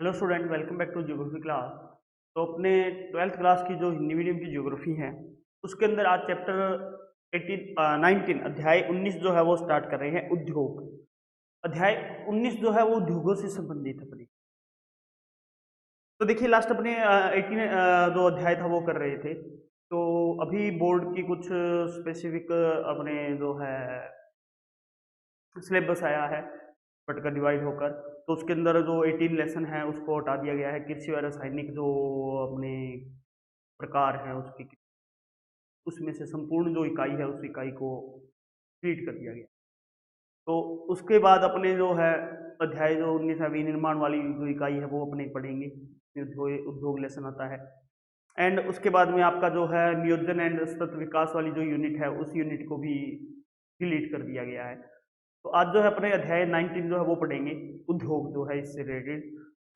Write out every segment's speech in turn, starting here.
Hello student, welcome back to geography class. तो अपने twelfth class की जो हिंदी मीडियम की ज्योग्राफी है उसके अंदर आज चैप्टर 19 अध्याय 19 जो है वो स्टार्ट कर रहे हैं। उद्योग अध्याय 19 जो है वो उद्योगों से संबंधित अपनी। तो देखिए लास्ट अपने 18 जो अध्याय था वो कर रहे थे। तो अभी बोर्ड की कुछ स्पेसिफिक अपने जो है सिलेबस आया है पट का डिवाइड होकर। तो उसके अंदर जो 18 लेसन है उसको हटा दिया गया है। कृषि और रासायनिक जो अपने प्रकार हैं उसकी उसमें से संपूर्ण जो इकाई है उस इकाई को ट्रीट कर दिया गया। तो उसके बाद अपने जो है अध्याय जो 19 है विनिर्माण वाली जो इकाई है वो अपने पढ़ेंगे। उद्योग लेसन आता है। एंड उसके बाद में आपका जो है नियोजन एंड सतत विकास वाली जो यूनिट है उस यूनिट को भी डिलीट कर दिया गया है। तो आज जो है अपने अध्याय 19 जो है वो पढ़ेंगे, उद्योग जो है इससे रिलेटेड।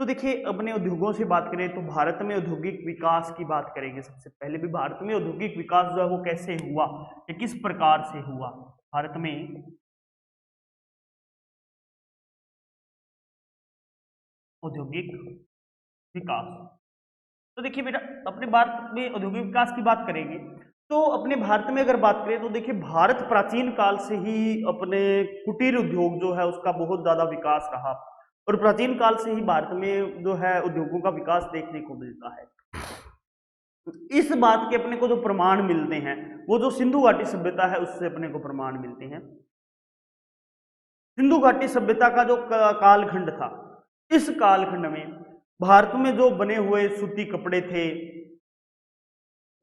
तो देखिए अपने उद्योगों से बात करें तो भारत में औद्योगिक विकास की बात करेंगे। सबसे पहले भी भारत में औद्योगिक विकास जो है वो कैसे हुआ या किस प्रकार से हुआ भारत में औद्योगिक विकास। तो देखिए बेटा अपने भारत में औद्योगिक विकास की बात करेंगे तो अपने भारत में अगर बात करें तो देखिए भारत प्राचीन काल से ही अपने कुटीर उद्योग जो है उसका बहुत ज्यादा विकास रहा और प्राचीन काल से ही भारत में जो है उद्योगों का विकास देखने को मिलता है। इस बात के अपने को जो प्रमाण मिलते हैं वो जो सिंधु घाटी सभ्यता है उससे अपने को प्रमाण मिलते हैं। सिंधु घाटी सभ्यता का जो कालखंड था, इस कालखंड में भारत में जो बने हुए सूती कपड़े थे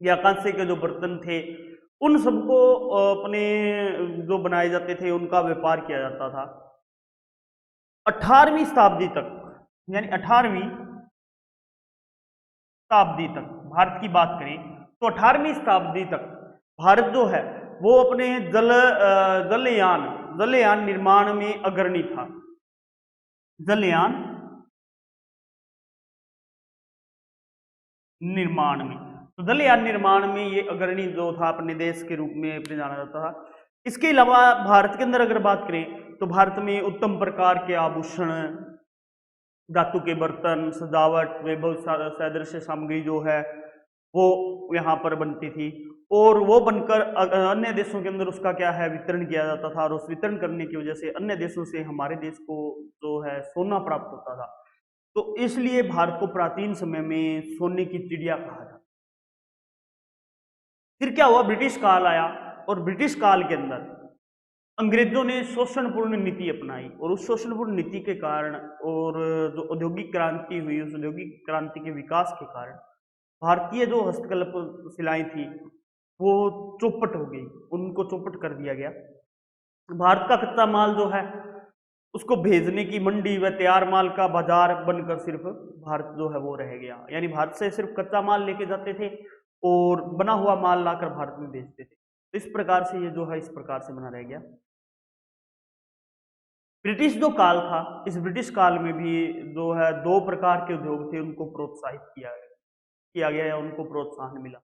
या कांसे के जो बर्तन थे उन सबको अपने जो बनाए जाते थे उनका व्यापार किया जाता था। 18वीं शताब्दी तक यानी 18वीं शताब्दी तक भारत की बात करें तो 18वीं शताब्दी तक भारत जो है वो अपने जलयान निर्माण में अग्रणी था। जलयान निर्माण में, तो जलयान निर्माण में ये अग्रणी जो था अपने देश के रूप में अपने जाना जाता था। इसके अलावा भारत के अंदर अगर बात करें तो भारत में उत्तम प्रकार के आभूषण, धातु के बर्तन, सजावट, वैभव सदृश सामग्री जो है वो यहाँ पर बनती थी और वो बनकर अन्य देशों के अंदर उसका क्या है वितरण किया जाता था और उस वितरण करने की वजह से अन्य देशों से हमारे देश को जो है सोना प्राप्त होता था। तो इसलिए भारत को प्राचीन समय में सोने की चिड़िया कहा जाता। फिर क्या हुआ, ब्रिटिश काल आया और ब्रिटिश काल के अंदर अंग्रेजों ने शोषणपूर्ण नीति अपनाई और उस शोषणपूर्ण नीति के कारण और जो औद्योगिक क्रांति हुई उस औद्योगिक क्रांति के विकास के कारण भारतीय जो हस्तकला सिलाई थी वो चौपट हो गई, उनको चौपट कर दिया गया। भारत का कच्चा माल जो है उसको भेजने की मंडी व तैयार माल का बाजार बनकर सिर्फ भारत जो है वो रह गया। यानी भारत से सिर्फ कच्चा माल लेके जाते थे और बना हुआ माल लाकर भारत में बेचते थे। तो इस प्रकार से ये जो है इस प्रकार से बना रह गया। ब्रिटिश जो काल था, इस ब्रिटिश काल में भी जो है दो प्रकार के उद्योग थे उनको प्रोत्साहित किया गया या उनको प्रोत्साहन मिला।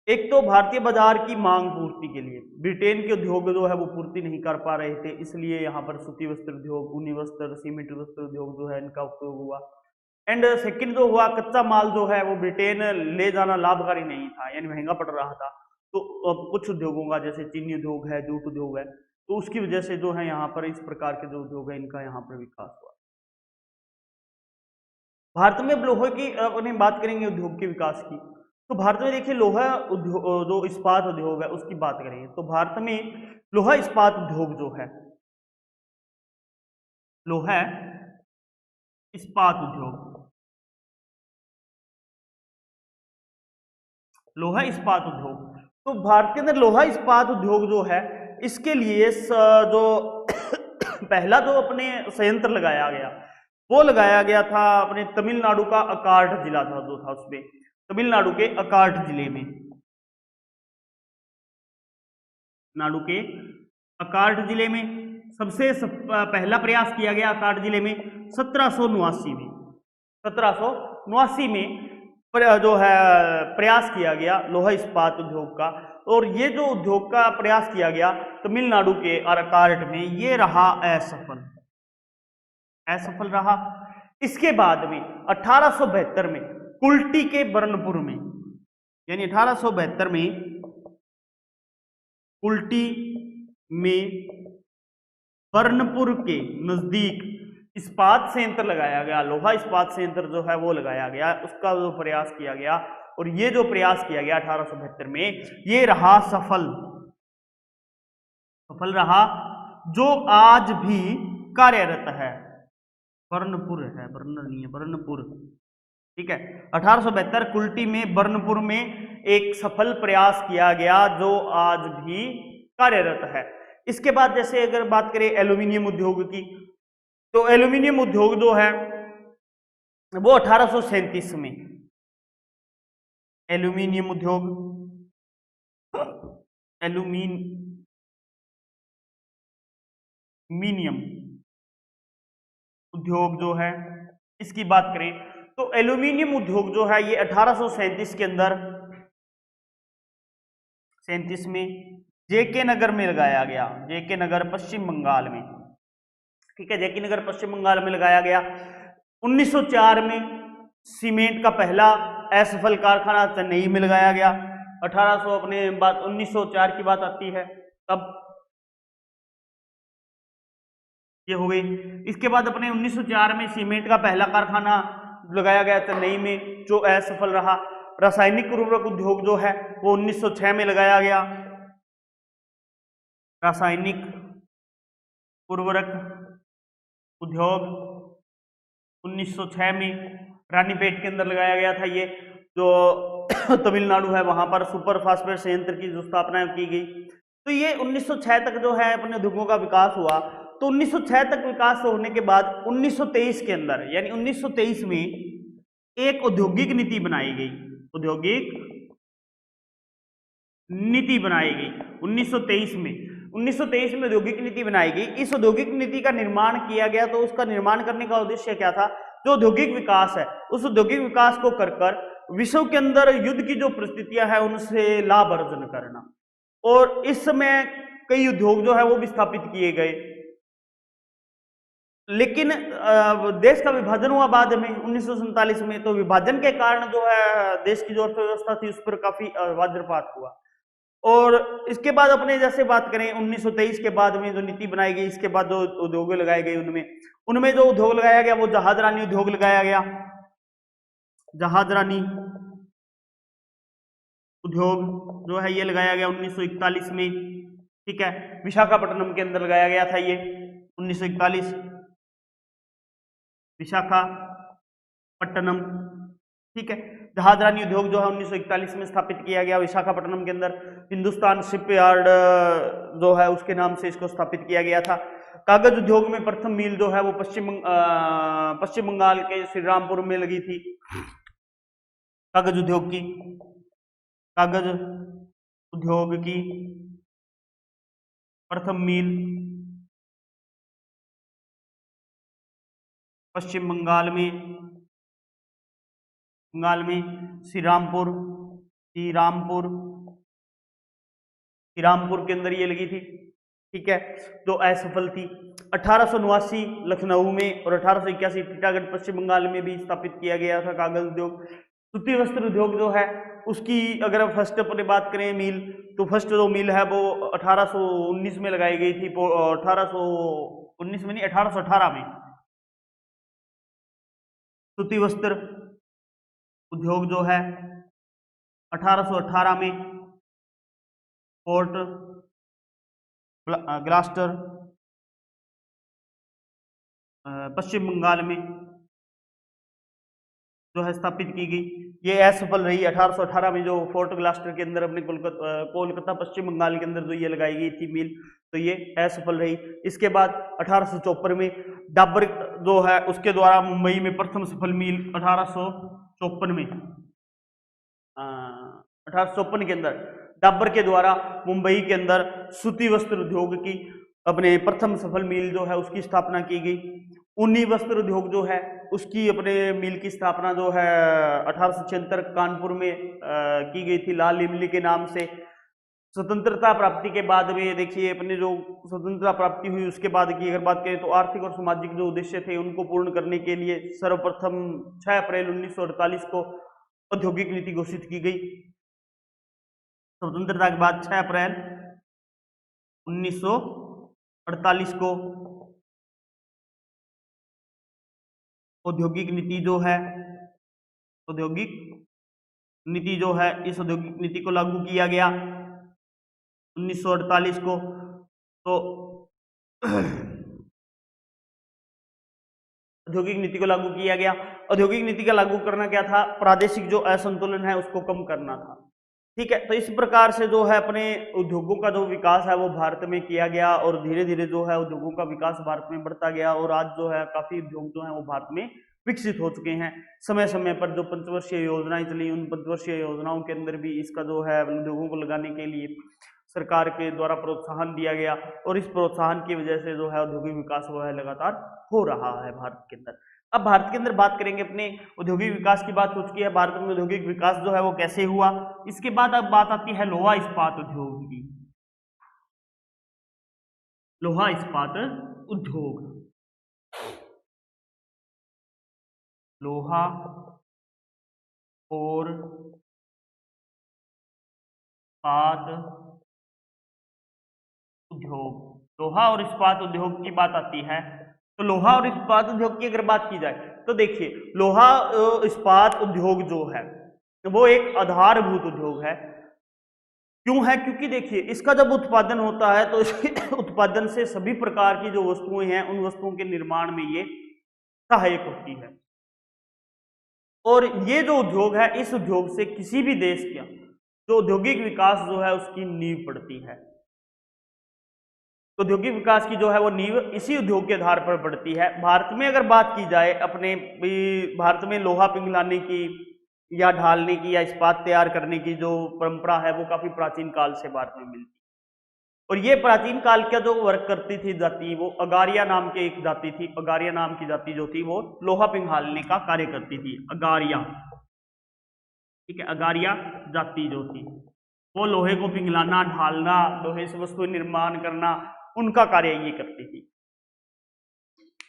एक तो भारतीय बाजार की मांग पूर्ति के लिए ब्रिटेन के उद्योग जो है वो पूर्ति नहीं कर पा रहे थे, इसलिए यहाँ पर सूती वस्त्र उद्योग, ऊनी वस्त्र, सीमेंट वस्त्र उद्योग जो है इनका उपयोग हुआ। एंड सेकंड जो हुआ, कच्चा माल जो है वो ब्रिटेन ले जाना लाभकारी नहीं था यानी महंगा पड़ रहा था। तो कुछ उद्योगों का जैसे चीनी उद्योग है, जूट उद्योग है, तो उसकी वजह से जो है यहाँ पर इस प्रकार के जो उद्योग है इनका यहाँ पर विकास हुआ। भारत में लोहे की अपने बात करेंगे उद्योग के विकास की तो भारत में देखिए लोहा उद्योग जो इस्पात उद्योग है उसकी बात करेंगे तो भारत में लोहा इस्पात उद्योग जो है, लोहा इस्पात उद्योग, लोहा इस्पात उद्योग, तो भारत के अंदर लोहा इस्पात उद्योग जो है इसके लिए जो पहला जो अपने संयंत्र लगाया गया वो लगाया गया था अपने तमिलनाडु का अकार्ड जिला था जो था उसमें, तमिलनाडु के अकार्ड जिले में, नाडु के अकार्ड जिले में सबसे पहला प्रयास किया गया अकार्ड जिले में 1789 में, 1789 में जो है प्रयास किया गया लोहा इस्पात उद्योग का। और ये जो उद्योग का प्रयास किया गया तमिलनाडु के अकार्ड में ये रहा असफल, असफल रहा। इसके बाद में 1872 में कुल्टी के बर्नपुर में, यानी 1872 में कुल्टी में बर्नपुर के नजदीक इस्पात संयंत्र लगाया गया, लोहा इस्पात संयंत्र जो है वो लगाया गया, उसका जो प्रयास किया गया। और ये जो प्रयास किया गया 1872 में, ये रहा सफल रहा, जो आज भी कार्यरत है। बर्नपुर है, बर्नर नहीं है, बर्नपुर, ठीक है। 1872 कुल्टी में बर्नपुर में एक सफल प्रयास किया गया जो आज भी कार्यरत है। इसके बाद जैसे अगर बात करें एल्यूमिनियम उद्योग की, तो एल्यूमिनियम उद्योग जो है वो 1837 में, एल्यूमिनियम उद्योग, एल्यूमिनियम उद्योग जो है इसकी बात करें तो एल्यूमिनियम उद्योग जो है ये 1837 के अंदर, 37 में जेके नगर में लगाया गया, जेके नगर पश्चिम बंगाल में, ठीक है, जेके नगर पश्चिम बंगाल में लगाया गया। 1904 में सीमेंट का पहला असफल कारखाना चेन्नई में लगाया गया। 1800 अपने बात 1904 की बात आती है तब ये हो गई। इसके बाद अपने 1904 में सीमेंट का पहला कारखाना लगाया गया चेन्नई में, जो असफल रहा। रासायनिक उर्वरक उद्योग जो है वो 1906 में लगाया गया, रासायनिक उर्वरक उद्योग 1906 में रानीपेट के अंदर लगाया गया था। ये जो तमिलनाडु है वहां पर सुपर फास्फेट संयंत्र की जो स्थापना की गई। तो ये 1906 तक जो है अपने उद्योगों का विकास हुआ। तो 1906 तक विकास होने के बाद 1923 के अंदर, यानी 1923 में एक औद्योगिक नीति बनाई गई, औद्योगिक नीति बनाई गई 1923 में। 1923 में औद्योगिक नीति बनाई गई। इस औद्योगिक नीति का निर्माण किया गया। तो उसका निर्माण करने का उद्देश्य क्या था? जो औद्योगिक विकास है उस औद्योगिक विकास को कर विश्व के अंदर युद्ध की जो परिस्थितियां हैं उनसे लाभ अर्जन करना। और इस समय कई उद्योग जो है वो भी स्थापित किए गए। लेकिन देश का विभाजन हुआ बाद में 1947 में। तो विभाजन के कारण जो है देश की जो अर्थव्यवस्था थी उस पर काफी वज्रपात हुआ। और इसके बाद अपने जैसे बात करें 1923 के बाद में जो नीति बनाई गई, इसके बाद जो उद्योग लगाए गए उनमें जो उद्योग लगाया गया वो जहाजरानी उद्योग लगाया गया। जहाजरानी उद्योग जो है ये लगाया गया 1941 में, ठीक है। विशाखापट्टनम के अंदर लगाया गया था ये 1941, विशाखापट्टनम, ठीक है। जहाजरानी उद्योग जो है 1941 में स्थापित किया गया विशाखापट्टनम के अंदर। हिंदुस्तान शिपयार्ड जो है उसके नाम से इसको स्थापित किया गया था। कागज उद्योग में प्रथम मिल जो है वो पश्चिम बंगाल के श्री रामपुर में लगी थी। कागज उद्योग की प्रथम मिल पश्चिम बंगाल में श्रीरामपुर के अंदर ये लगी थी, ठीक है, जो असफल थी। 1889 लखनऊ में और 1881 टीटागढ़ पश्चिम बंगाल में भी स्थापित किया गया था कागज उद्योग। सूती वस्त्र उद्योग जो है उसकी अगर फर्स्ट अपने बात करें मिल, तो फर्स्ट जो मिल है वो 1819 में लगाई गई थी। 1819 में नहीं, 1818 में सूती वस्त्र उद्योग जो है 1818 में पोर्ट ग्लास्टर पश्चिम बंगाल में जो है स्थापित की गई। ये असफल रही। 1818 में जो फोर्ट ग्लास्टर के अंदर अपने कोलकाता पश्चिम बंगाल के अंदर जो ये लगाई गई थी मिल, तो ये असफल रही। इसके बाद 1854 में डाबर जो है उसके द्वारा मुंबई में प्रथम सफल मिल 1854 में 1854 के अंदर डाबर के द्वारा मुंबई के अंदर सूती वस्त्र उद्योग की अपने प्रथम सफल मिल जो है उसकी स्थापना की गई। ऊनी वस्त्र उद्योग जो है उसकी अपने मिल की स्थापना जो है 1876 कानपुर में की गई थी, लाल इमली के नाम से। स्वतंत्रता प्राप्ति के बाद में देखिए अपने जो स्वतंत्रता प्राप्ति हुई उसके बाद की अगर बात करें तो आर्थिक और सामाजिक जो उद्देश्य थे उनको पूर्ण करने के लिए सर्वप्रथम 6 अप्रैल 1948 को औद्योगिक नीति घोषित की गई। स्वतंत्रता के बाद 6 अप्रैल 1948 को औद्योगिक नीति जो है, औद्योगिक नीति जो है, इस औद्योगिक नीति को लागू किया गया 1948 को। तो औद्योगिक नीति को लागू किया गया। औद्योगिक नीति का लागू करना क्या था, प्रादेशिक जो असंतुलन है उसको कम करना था। ठीक है, तो इस प्रकार से जो है अपने उद्योगों का जो विकास है वो भारत में किया गया और धीरे धीरे जो है उद्योगों का विकास भारत में बढ़ता गया और आज जो है काफी उद्योग जो है वो भारत में विकसित हो चुके हैं। समय समय पर जो पंचवर्षीय योजनाएं चली उन पंचवर्षीय योजनाओं के अंदर भी इसका जो है उद्योगों को लगाने के लिए सरकार के द्वारा प्रोत्साहन दिया गया और इस प्रोत्साहन की वजह से जो है औद्योगिक विकास वो है लगातार हो रहा है भारत के अंदर। अब भारत के अंदर बात करेंगे अपने औद्योगिक विकास की बात हो चुकी है, भारत में औद्योगिक विकास जो है वो कैसे हुआ। इसके बाद अब बात आती है लोहा इस्पात उद्योग की। लोहा इस्पात उद्योग, लोहा और इस्पात उद्योग, लोहा और इस्पात उद्योग की बात आती है तो लोहा और इस्पात उद्योग की अगर बात की जाए तो देखिए लोहा इस्पात उद्योग जो है वो एक आधारभूत उद्योग है। क्यों है, क्योंकि देखिए इसका जब उत्पादन होता है तो इसके उत्पादन से सभी प्रकार की जो वस्तुएं हैं उन वस्तुओं के निर्माण में ये सहायक होती है और ये जो उद्योग है इस उद्योग से किसी भी देश का जो औद्योगिक विकास जो है उसकी नींव पड़ती है। औद्योगिक विकास की जो है वो नींव इसी उद्योग के आधार पर पड़ती है। भारत में अगर बात की जाए अपने भारत में लोहा पिघलाने की या ढालने की या इस्पात तैयार करने की जो परंपरा है वो काफी प्राचीन काल से भारत में मिलती है और ये प्राचीन काल का जो वर्क करती थी जाति वो अगारिया नाम के एक जाति थी। अगारिया नाम की जाति जो थी वो लोहा पिघलाने का कार्य करती थी, अगारिया। ठीक है, अगारिया जाति जो थी वो लोहे को पिघलाना, ढालना, लोहे से वस्तु निर्माण करना उनका कार्य ये करती थी।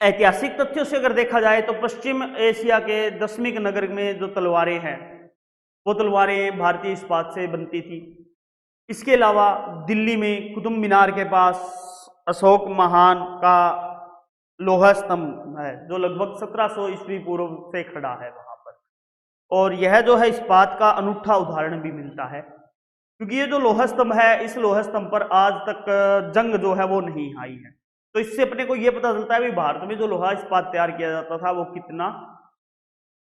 ऐतिहासिक तथ्यों से अगर देखा जाए तो पश्चिम एशिया के दशमिक नगर में जो तलवारें हैं वो तलवारें भारतीय इस्पात से बनती थी। इसके अलावा दिल्ली में कुतुब मीनार के पास अशोक महान का लोहा स्तंभ है जो लगभग 1700 ईस्वी पूर्व से खड़ा है वहां पर और यह जो है इस्पात का अनूठा उदाहरण भी मिलता है क्योंकि ये जो लोहा स्तंभ है इस लोहा स्तंभ पर आज तक जंग जो है वो नहीं आई है। तो इससे अपने को ये पता चलता है कि भारत में जो लोहा इस्पात तैयार किया जाता था वो कितना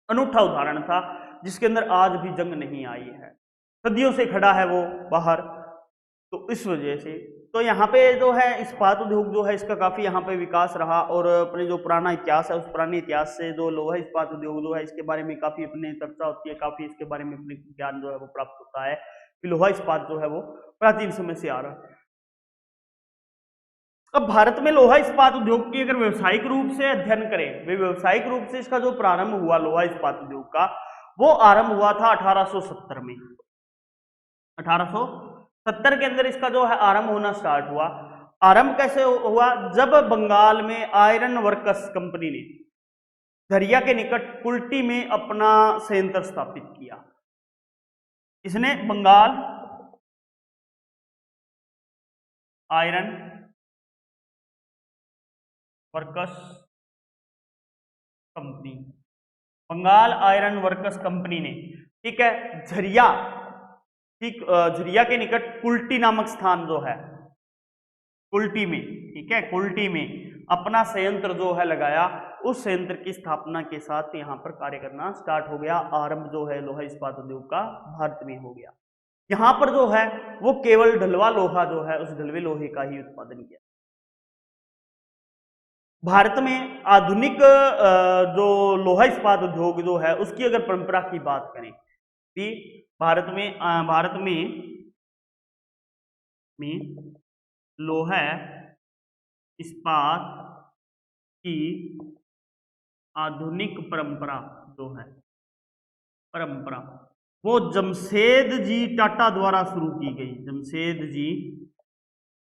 अनूठा उदाहरण था जिसके अंदर आज भी जंग नहीं आई है, सदियों से खड़ा है वो बाहर। तो इस वजह से तो यहाँ पे जो है इस्पात उद्योग जो है इसका काफी यहाँ पे विकास रहा और अपने जो पुराना इतिहास है उस पुराने इतिहास से जो लोहा इस्पात उद्योग जो है इसके बारे में काफी अपने चर्चा होती है, काफी इसके बारे में अपने ज्ञान जो है वो प्राप्त होता है कि लोहा इस्पात जो है वो प्राचीन समय से आ रहा है। अब भारत में लोहा इस्पात उद्योग की अगर व्यवसायिक रूप से अध्ययन करें, वे व्यवसायिक रूप से इसका जो प्रारंभ हुआ लोहा इस्पात उद्योग का वो आरंभ हुआ था 1870 में। 1870 के अंदर इसका जो है आरंभ होना स्टार्ट हुआ। आरंभ कैसे हुआ, जब बंगाल में आयरन वर्कर्स कंपनी ने झरिया के निकट कुल्टी में अपना संयंत्र स्थापित किया। इसने Bengal iron workers company, Bengal iron workers company ने, ठीक है, झरिया, ठीक, झरिया के निकट कुल्टी नामक स्थान जो है कुल्टी में, ठीक है, कुल्टी में अपना संयंत्र जो है लगाया। उस संयंत्र की स्थापना के साथ यहाँ पर कार्य करना स्टार्ट हो गया। आरंभ जो है लोहा इस्पात उद्योग का भारत में हो गया। यहाँ पर जो है वो केवल ढलवा लोहा जो है उस ढलवे लोहे का ही उत्पादन किया। भारत में आधुनिक जो लोहा इस्पात उद्योग जो है उसकी अगर परंपरा की बात करें कि भारत में लोहा इस्पात की आधुनिक परंपरा जो है, परंपरा वो जमशेदजी टाटा द्वारा शुरू की गई। जमशेदजी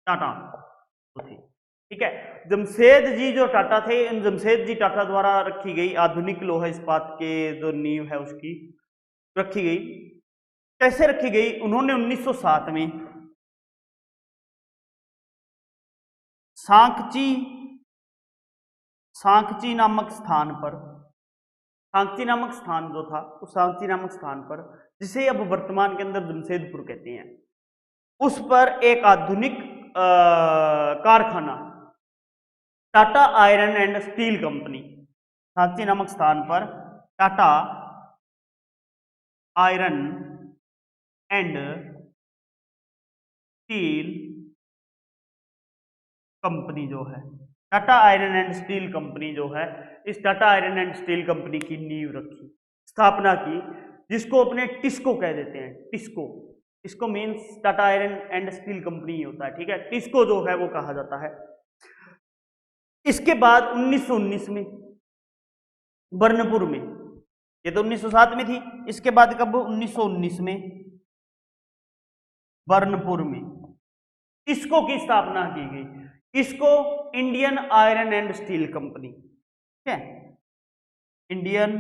टाटा तो थी, ठीक है। जमशेदजी जो टाटा थे, इन जमशेदजी टाटा द्वारा रखी गई आधुनिक लोहा इस्पात के जो नींव है उसकी रखी गई। कैसे रखी गई? उन्होंने 1907 में सांकची नामक स्थान पर, सांकची नामक स्थान जो था उस सांकची नामक स्थान पर, जिसे अब वर्तमान के अंदर जमशेदपुर कहते हैं, उस पर एक आधुनिक कारखाना Tata iron and steel company, Sakchi नामक स्थान पर Tata iron and steel company जो है, Tata iron and steel company जो है, इस Tata iron and steel company की नींव रखी, स्थापना की, जिसको अपने टिस्को कह देते हैं। TISCO, TISCO means Tata iron and steel company होता है, ठीक है। टिस्को जो है वो कहा जाता है। इसके बाद 1919 में बर्नपुर में, ये तो 1907 में थी, इसके बाद कब? 1919 में बर्नपुर में टिस्को की स्थापना की गई। इसको Indian iron and steel company, ठीक है, Indian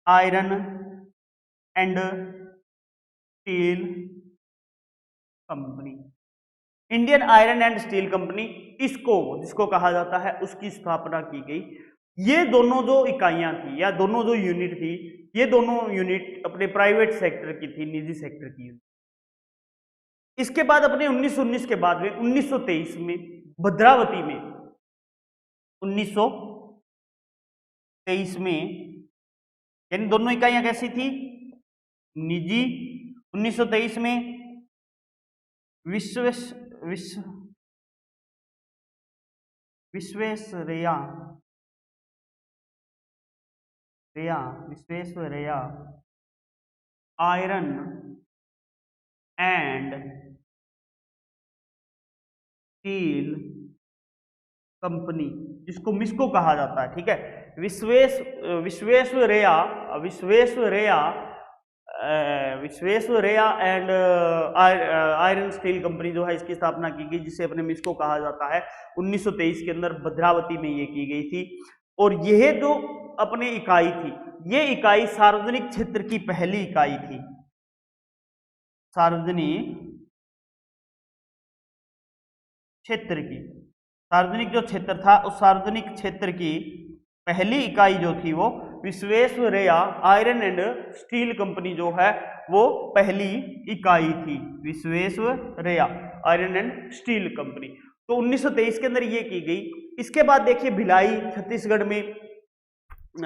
iron and steel company, Indian iron and steel company, इसको जिसको कहा जाता है, उसकी स्थापना की गई। ये दोनों जो इकाइयां थी या दोनों जो यूनिट थी, ये दोनों यूनिट अपने प्राइवेट सेक्टर की थी, निजी सेक्टर की। इसके बाद अपने 1919 के बाद में 1923 में भद्रावती में, 1923 में, यानी दोनों इकाइयां कैसी थी? निजी। 1923 में Visvesvaraya iron and steel company, जिसको मिस्को कहा जाता है, ठीक है, Visvesvaraya and iron steel company जो है, इसकी स्थापना की गई, जिसे अपने मिस्को कहा जाता है। 1923 के अंदर भद्रावती में ये की गई थी। और यह जो अपनी इकाई थी, ये इकाई सार्वजनिक क्षेत्र की पहली इकाई थी। सार्वजनिक क्षेत्र की, सार्वजनिक जो क्षेत्र था, उस सार्वजनिक क्षेत्र की पहली इकाई जो थी वो Visvesvaraya iron and steel company जो है, वो पहली इकाई थी, Visvesvaraya iron and steel company. तो 1923 के अंदर ये की गई। इसके बाद देखिए भिलाई छत्तीसगढ़ में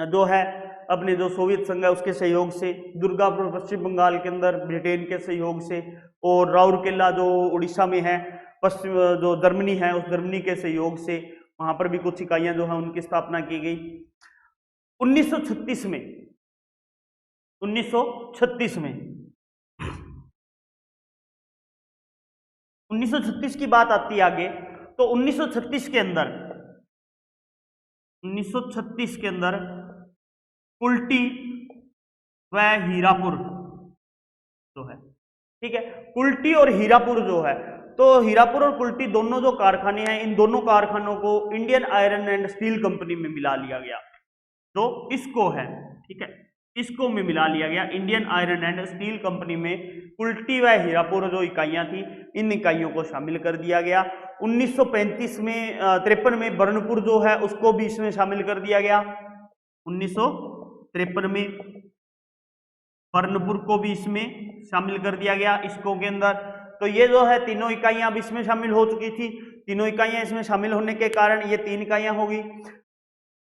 जो है, अपने जो सोवियत संघ है उसके सहयोग से, दुर्गापुर पश्चिम बंगाल के अंदर ब्रिटेन के सहयोग से, और राउरकेला जो उड़ीसा में है, पश्चिम जो जर्मनी है, उस जर्मनी के सहयोग से वहां पर भी कुछ इकाइयां जो है उनकी स्थापना की गई। 1936 में 1936 की बात आती है आगे। तो 1936 के अंदर कुल्टी व हीरापुर जो है, ठीक है, कुल्टी और हीरापुर जो है, तो हीरापुर और कुल्टी दोनों जो कारखाने हैं, इन दोनों कारखानों को Indian iron and steel company में मिला लिया गया, जो इसको है, ठीक है, इसको में मिला लिया गया। Indian iron and steel company में कुल्टी व हीरापुर जो इकाइयां थी, इन इकाइयों को शामिल कर दिया गया। 1935 में 53 में बर्नपुर जो है उसको भी इसमें शामिल कर दिया गया। 1953 में बर्नपुर को भी इसमें शामिल कर दिया गया, इसको के अंदर। तो ये जो है तीनों इकाइयां अब इसमें शामिल हो चुकी थी। तीनों इकाइयां इसमें शामिल होने के कारण ये 3 इकाइयां होगी।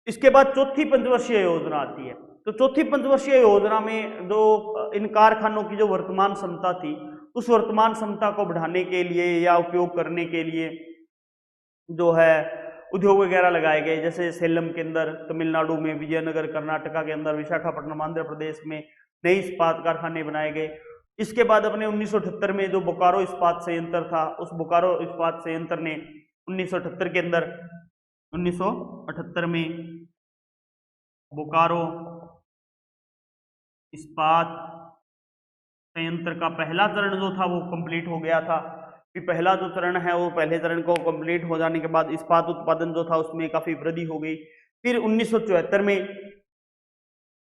इसके बाद चौथी पंचवर्षीय योजना आती है। तो चौथी पंचवर्षीय योजना में जो इन कारखानों की जो वर्तमान क्षमता थी, उस वर्तमान क्षमता को बढ़ाने के लिए या उपयोग करने के लिए जो है उद्योग वगैरह लगाए गए, जैसे सेलम के अंदर तमिलनाडु में, विजयनगर कर्नाटका के अंदर, विशाखापट्टनम आंध्र प्रदेश में नई इस्पात कारखाने बनाए गए। इसके बाद अपने 1978 में जो बोकारो इस्पात संयंत्र था, उस बोकारो इस्पात संयंत्र ने 1978 के अंदर 1978 में बोकारो इस्पात संयंत्र का पहला चरण जो था वो कंप्लीट हो गया था। फिर पहला जो चरण है वो पहले चरण को कंप्लीट हो जाने के बाद इस्पात उत्पादन जो था उसमें काफी वृद्धि हो गई। फिर 1974 में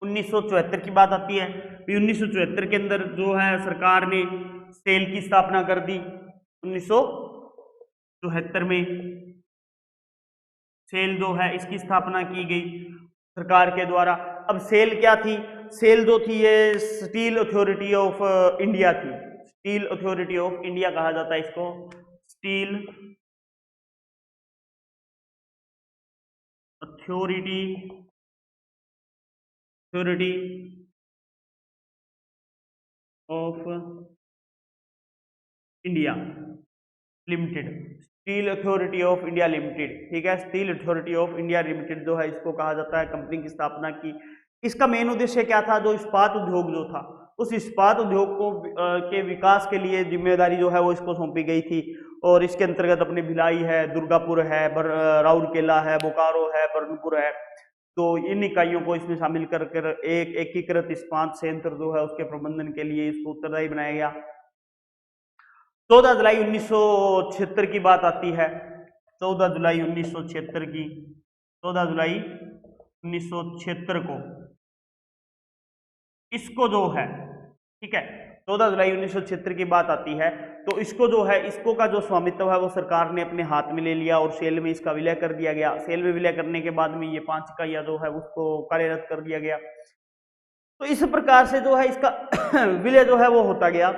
1974 की बात आती है। फिर 1974 के अंदर जो है सरकार ने सेल की स्थापना कर दी। 1974 में सेल जो है इसकी स्थापना की गई सरकार के द्वारा। अब सेल क्या थी? सेल जो थी ये स्टील अथॉरिटी ऑफ इंडिया थी। स्टील अथॉरिटी ऑफ इंडिया कहा जाता है इसको, steel authority of India limited, steel authority of India limited, ठीक है। Steel authority of India limited जो है इसको कहा जाता है, कंपनी की स्थापना की। इसका मेन उद्देश्य क्या था? जो इस्पात उद्योग जो था उस इस्पात उद्योग को के विकास के लिए जिम्मेदारी जो है वो इसको सौंपी गई थी। और इसके अंतर्गत अपने भिलाई है, दुर्गापुर है, राउरकेला है, बोकारो है, बर्नपुर है, तो इन इकाइयों को इसमें शामिल कर एक एकीकृत इस्पात संयंत्र जो है उसके प्रबंधन के लिए इसको उत्तरदायी बनाया गया। 14 जुलाई 1976 की बात आती है। 14 जुलाई 1976 की, 14 जुलाई 1976 को इसको जो है, ठीक है, 14 जुलाई 1976 की बात आती है। तो इसको जो है, इसको का जो स्वामित्व है वो सरकार ने अपने हाथ में ले लिया और सेल में इसका विलय कर दिया गया। सेल में विलय करने के बाद में ये 5 इकाइयां जो है उसको कार्यरत कर दिया गया। तो इस प्रकार से जो है इसका विलय जो है वो होता गया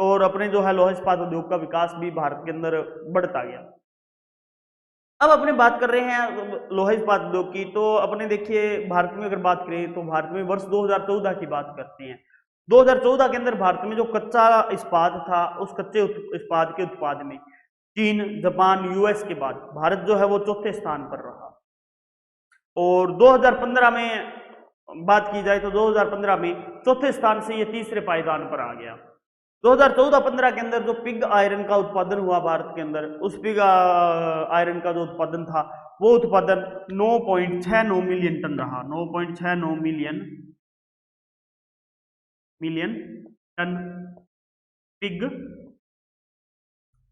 और अपने जो है लोहा इस्पात उद्योग का विकास भी भारत के अंदर बढ़ता गया। अब अपने बात कर रहे हैं लोहा इस्पात उद्योग की, तो अपने देखिए भारत में अगर बात करें तो भारत में वर्ष 2014 की बात करते हैं। 2014 के अंदर भारत में जो कच्चा इस्पात था उस कच्चे इस्पात के उत्पाद में चीन, जापान, यूएस के बाद भारत जो है वो चौथे स्थान पर रहा। और 2015 में बात की जाए तो 2015 में चौथे स्थान से ये तीसरे पायदान पर आ गया। 2014-15 के अंदर जो पिग आयरन का उत्पादन हुआ भारत के अंदर, उस पिग आयरन का जो उत्पादन था वो उत्पादन 9.69 मिलियन टन रहा। 9.69 मिलियन टन पिग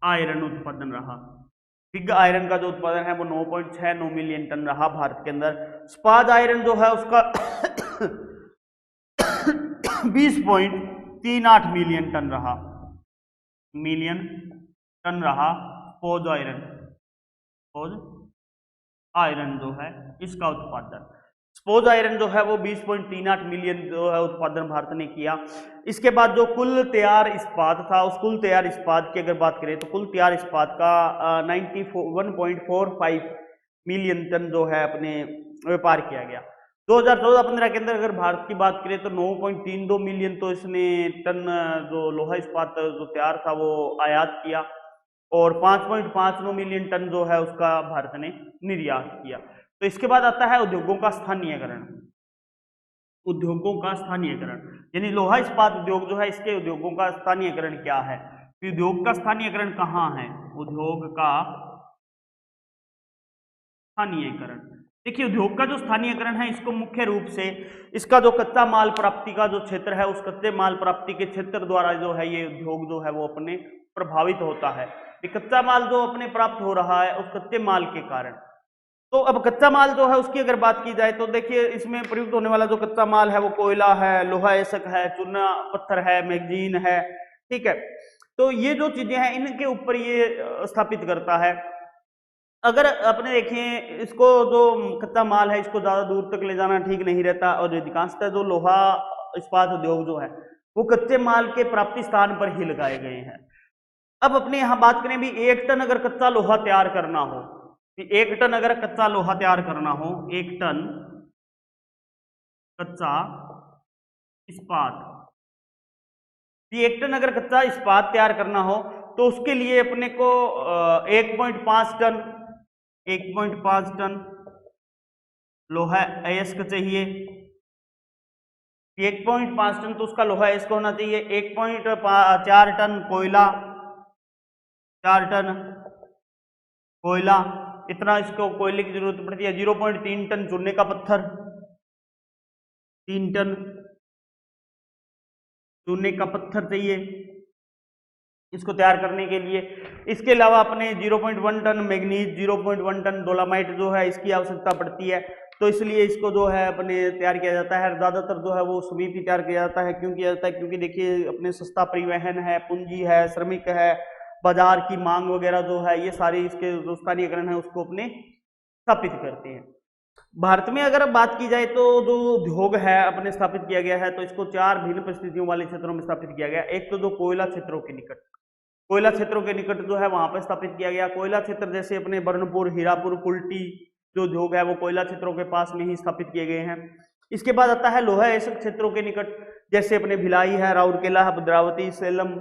आयरन उत्पादन रहा। पिग आयरन का जो उत्पादन है वो 9.69 मिलियन टन रहा भारत के अंदर। स्पाद आयरन जो है उसका 20.38 मिलियन टन रहा, स्पोज आयरन जो है इसका उत्पादन, स्पोज आयरन जो है वो 20.38 मिलियन जो है उत्पादन भारत ने किया। इसके बाद जो कुल तैयार इस्पात था, उस कुल तैयार इस्पात की अगर बात करें तो कुल तैयार इस्पात का 91.45 मिलियन टन जो है अपने व्यापार किया गया। 2014-15 के अंदर अगर भारत की बात करें तो 9.32 मिलियन तो इसने टन जो लोहा इस्पात जो तैयार था वो आयात किया और 5.59 मिलियन टन जो है उसका भारत ने निर्यात किया। तो इसके बाद आता है उद्योगों का स्थानीयकरण। उद्योगों का स्थानीयकरण यानी लोहा इस्पात उद्योग जो है इसके उद्योगों का स्थानीयकरण क्या है? उद्योग का स्थानीयकरण कहाँ है? उद्योग का स्थानीयकरण, देखिए उद्योग का जो स्थानीयकरण है इसको मुख्य रूप से इसका जो कच्चा माल प्राप्ति का जो क्षेत्र है उस कच्चे माल प्राप्ति के क्षेत्र द्वारा जो है ये उद्योग जो है वो अपने प्रभावित होता है। ये कच्चा माल जो अपने प्राप्त हो रहा है उस कच्चे माल के कारण। तो अब कच्चा माल जो है उसकी अगर बात की जाए तो देखिए इसमें प्रयुक्त होने वाला जो कच्चा माल है वो कोयला है, लोहा एसक है, चूना पत्थर है, मैगजीन है, ठीक है। तो ये जो चीजें हैं इनके ऊपर ये स्थापित करता है। अगर अपने देखें इसको जो कच्चा माल है इसको ज्यादा दूर तक ले जाना ठीक नहीं रहता और अधिकांशतः जो लोहा इस्पात उद्योग जो है वो कच्चे माल के प्राप्ति स्थान पर ही लगाए गए हैं। अब अपने यहाँ बात करें भी 1 टन अगर कच्चा लोहा तैयार करना हो, 1 टन अगर कच्चा लोहा तैयार करना हो, 1 टन कच्चा इस्पात, 1 टन अगर कच्चा इस्पात तैयार करना हो तो उसके लिए अपने को 1.5 टन लोहा अयस्क चाहिए। 1.5 टन तो उसका लोहा अयस्क होना चाहिए। 1.4 टन कोयला, 4 टन कोयला, इतना इसको कोयले की जरूरत पड़ती है। 0.3 टन चूने का पत्थर, 3 टन चूने का पत्थर चाहिए इसको तैयार करने के लिए। इसके अलावा अपने 0.1 टन मैग्नीज, 0.1 टन डोलामाइट जो है इसकी आवश्यकता पड़ती है। तो इसलिए इसको जो है अपने तैयार किया जाता है। ज़्यादातर जो है वो समीप ही तैयार किया जाता है। क्यों किया जाता है? क्योंकि देखिए अपने सस्ता परिवहन है, पूंजी है, श्रमिक है, बाजार की मांग वगैरह जो है, ये सारी इसके जो स्थानीयकरण है उसको अपने स्थापित करते हैं। भारत में अगर बात की जाए तो जो उद्योग है अपने स्थापित किया गया है, तो इसको 4 भिन्न परिस्थितियों वाले क्षेत्रों में स्थापित किया गया। एक तो जो कोयला क्षेत्रों के निकट, कोयला क्षेत्रों के निकट जो है वहां पर स्थापित किया गया। कोयला क्षेत्र जैसे अपने बर्नपुर, हीरापुर, कुल्टी जो उद्योग है वो कोयला क्षेत्रों के पास में ही स्थापित किए गए हैं। इसके बाद आता है लोहा ऐसे क्षेत्रों के निकट, जैसे अपने भिलाई है, राउरकेला, भद्रावती, सेलम,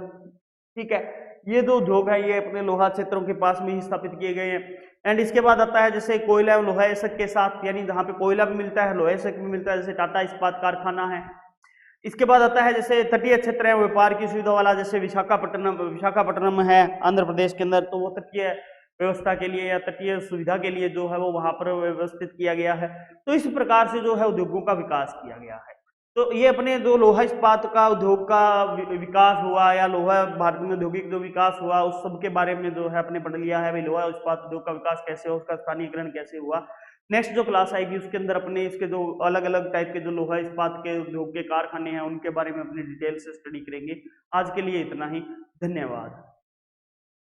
ठीक है, ये जो उद्योग है ये अपने लोहा क्षेत्रों के पास में ही स्थापित किए गए हैं। एंड इसके बाद आता है जैसे कोयला और लोहा ऐसक के साथ, यानी जहाँ पे कोयला भी मिलता है, लोहा ऐसक भी मिलता है, जैसे टाटा इस्पात कारखाना है। इसके बाद आता है जैसे तटीय क्षेत्र है, व्यापार की सुविधा वाला, जैसे विशाखापट्टनम है आंध्र प्रदेश के अंदर, तो वो तटीय व्यवस्था के लिए या तटीय सुविधा के लिए जो है वो वहां पर व्यवस्थित किया गया है। तो इस प्रकार से जो है उद्योगों का विकास किया गया है। तो ये अपने जो लोहा इस्पात का उद्योग का विकास हुआ, या लोहा भारत में औद्योगिक जो विकास हुआ, उस सब के बारे में जो है अपने पढ़ लिया है भाई, लोहा इस्पात उद्योग का विकास कैसे हुआ, उसका स्थानीयकरण कैसे हुआ। नेक्स्ट जो क्लास आएगी उसके अंदर अपने इसके जो अलग अलग टाइप के जो लोहा इस्पात के उद्योग के कारखाने हैं उनके बारे में अपनी डिटेल से स्टडी करेंगे। आज के लिए इतना ही, धन्यवाद।